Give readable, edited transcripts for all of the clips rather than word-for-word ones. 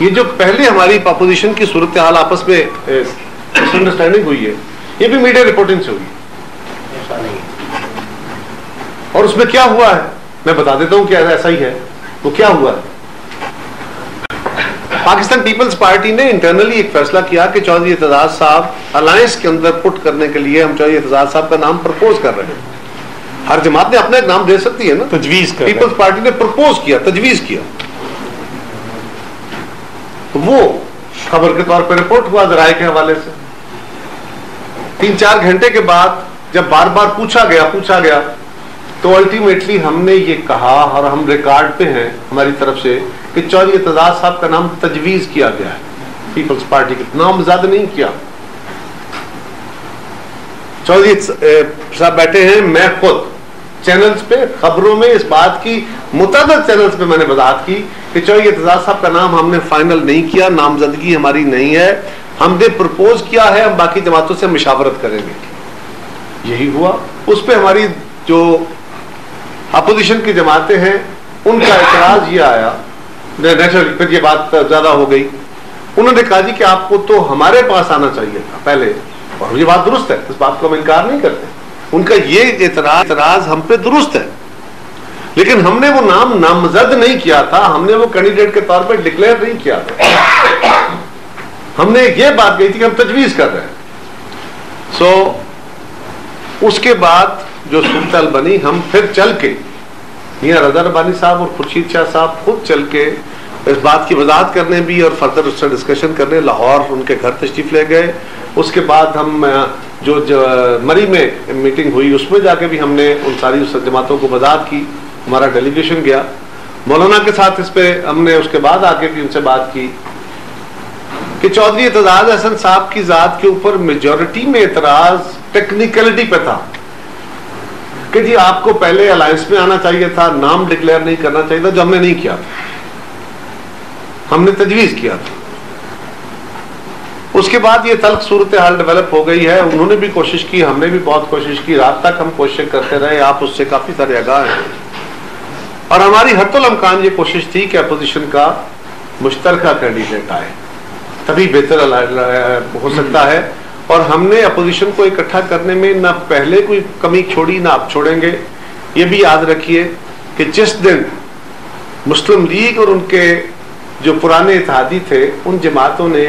ये जो पहले हमारी अपोजिशन की सूरत हाल आपस में मिसअंडरस्टैंडिंग हुई है, ये भी मीडिया रिपोर्टिंग से हुई है। और उसमें क्या हुआ है मैं बता देता हूं कि ऐसा ही है। वो क्या हुआ है, पाकिस्तान पीपल्स पार्टी ने इंटरनली एक फैसला किया कि चौधरी एतजाज साहब अलायंस के अंदर पुट करने के लिए हम चौधरी एतजाज साहब का नाम प्रपोज कर रहे हैं। हर जमात ने अपना एक नाम दे सकती है ना, तजवीज कर पीपल्स पार्टी ने प्रपोज किया, तजवीज किया। तो वो खबर के तौर पर रिपोर्ट हुआ जराए के हवाले से। 3-4 घंटे के बाद जब बार बार पूछा गया तो अल्टीमेटली हमने ये कहा, और हम रिकॉर्ड पे हैं हमारी तरफ से, कि चौधरी एतजाज साहब का नाम तजवीज किया गया है। पीपल्स पार्टी के नाम ज्यादा नहीं किया। चौधरी साहब बैठे हैं, मैं खुद चैनल्स पे, खबरों में इस बात की मुतअद्दिद चैनल्स पे मैंने वजाहत की कि चौधरी एतजाज साहब का नाम हमने फाइनल नहीं किया, नामजदगी हमारी नहीं है, हमने प्रपोज किया है, हम बाकी जमातों से मशावरत करेंगे। यही हुआ। उस पर हमारी जो अपोजिशन की जमातें हैं उनका एतराज ये आया, नेचुरली फिर ये बात ज्यादा हो गई। उन्होंने कहा जी कि आपको तो हमारे पास आना चाहिए था पहले, और ये बात दुरुस्त है, इस बात को हम इनकार नहीं करते। उनका ये एतराज हम पे दुरुस्त है, लेकिन हमने वो नाम नामजद नहीं किया था, हमने वो कैंडिडेट के तौर पर डिक्लेयर नहीं किया था। हमने ये बात कही थी कि हम तजवीज कर रहे हैं। उसके बाद जो सूरत बनी, हम फिर चल के मियां रज़ा रब्बानी साहब और खुर्शीद शाह साहब खुद चल के इस बात की वजाहत करने भी और फर्दर उससे डिस्कशन करने लाहौर उनके घर तशरीफ ले गए। उसके बाद हम जो मरी में मीटिंग हुई उसमें जाके भी हमने उन सारी जमातों को वजाहत की, हमारा डेलीगेशन गया मौलाना के साथ। इस पे हमने उसके बाद आके भी उनसे बात की कि चौधरी एतजाज हसन साहब की जात के ऊपर मेजॉरिटी में एतराज टेक्निकलिटी पे था कि जी आपको पहले अलायंस में आना चाहिए था, नाम डिक्लेयर नहीं करना चाहिए था, जो हमने नहीं किया था, हमने तजवीज किया था। उसके बाद ये तल्ख सूरत हाल डेवलप हो गई है। उन्होंने भी कोशिश की, हमने भी बहुत कोशिश की, रात तक हम कोशिश करते रहे, आप उससे काफी सारे आगाह हैं। और हमारी हत्तुल इम्कान ये कोशिश थी कि अपोजिशन का मुश्तरका कैंडिडेट आए, तभी बेहतर हो सकता है। और हमने अपोजिशन को इकट्ठा करने में ना पहले कोई कमी छोड़ी ना अब छोड़ेंगे। ये भी याद रखिए कि जिस दिन मुस्लिम लीग और उनके जो पुराने इत्तेहादी थे उन जमातों ने,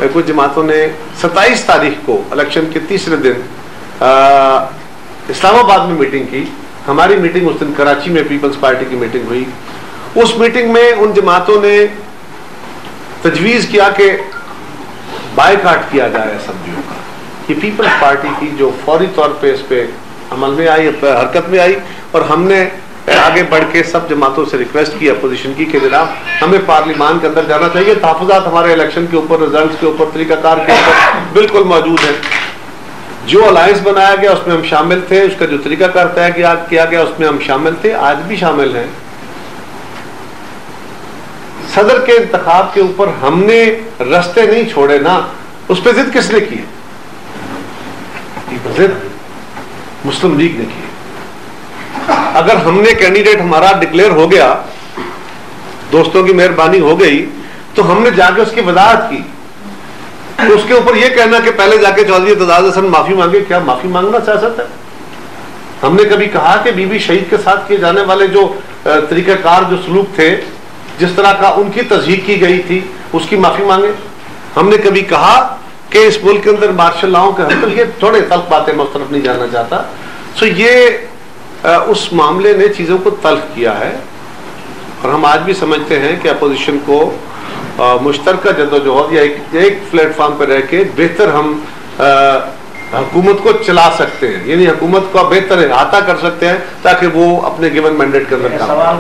कुछ जमातों ने 27 तारीख को इलेक्शन के तीसरे दिन इस्लामाबाद में मीटिंग की। हमारी मीटिंग उस दिन कराची में पीपल्स पार्टी की मीटिंग हुई। उस मीटिंग में उन जमातों ने तजवीज किया कि बायकाट किया जाए असम्बलियों का। ये पीपल्स पार्टी की जो फौरी तौर पे इस पे अमल में आई, हरकत में आई, और हमने आगे बढ़ के सब जमातों से रिक्वेस्ट की अपोजिशन की कि जनाब हमें पार्लिमान के अंदर जाना चाहिए। तहफ़्फ़ुज़ात हमारे इलेक्शन के ऊपर, रिजल्ट के ऊपर, तरीकाकार के ऊपर बिल्कुल मौजूद है। जो अलायंस बनाया गया उसमें हम शामिल थे, उसका जो तरीकाकार तय किया गया उसमें हम शामिल थे, आज भी शामिल हैं। सदर के इंतखाब के ऊपर हमने रास्ते नहीं छोड़े ना, उस पर जिद किसने की? जिद मुस्लिम लीग ने की। अगर हमने कैंडिडेट हमारा डिक्लेयर हो गया, दोस्तों की मेहरबानी हो गई, तो हमने जाके उसकी वजाहत की। तो उसके ऊपर यह कहना कि पहले जाके चौधरी एतजाज हसन माफी मांगे, क्या माफी मांगना सियासत है? हमने कभी कहा कि बीबी शहीद के साथ किए जाने वाले जो तरीकाकार, जो सलूक थे, जिस तरह का उनकी तस्दीक की गई थी, उसकी माफी मांगे? हमने कभी कहा कि इस मुल्क के अंदर मार्शल लॉ के हद, ये थोड़े तल्ख बातें, मैं उस तरफ नहीं जाना चाहता। सो ये उस मामले ने चीजों को तल्ख किया है, और हम आज भी समझते हैं कि अपोजिशन को मुश्तरका जद्दोजहद या एक प्लेटफॉर्म पर रह के बेहतर हम हुकूमत को चला सकते हैं, यानी हुकूमत को बेहतर अहाता कर सकते हैं ताकि वो अपने गिवन मैंडेट के अंदर काम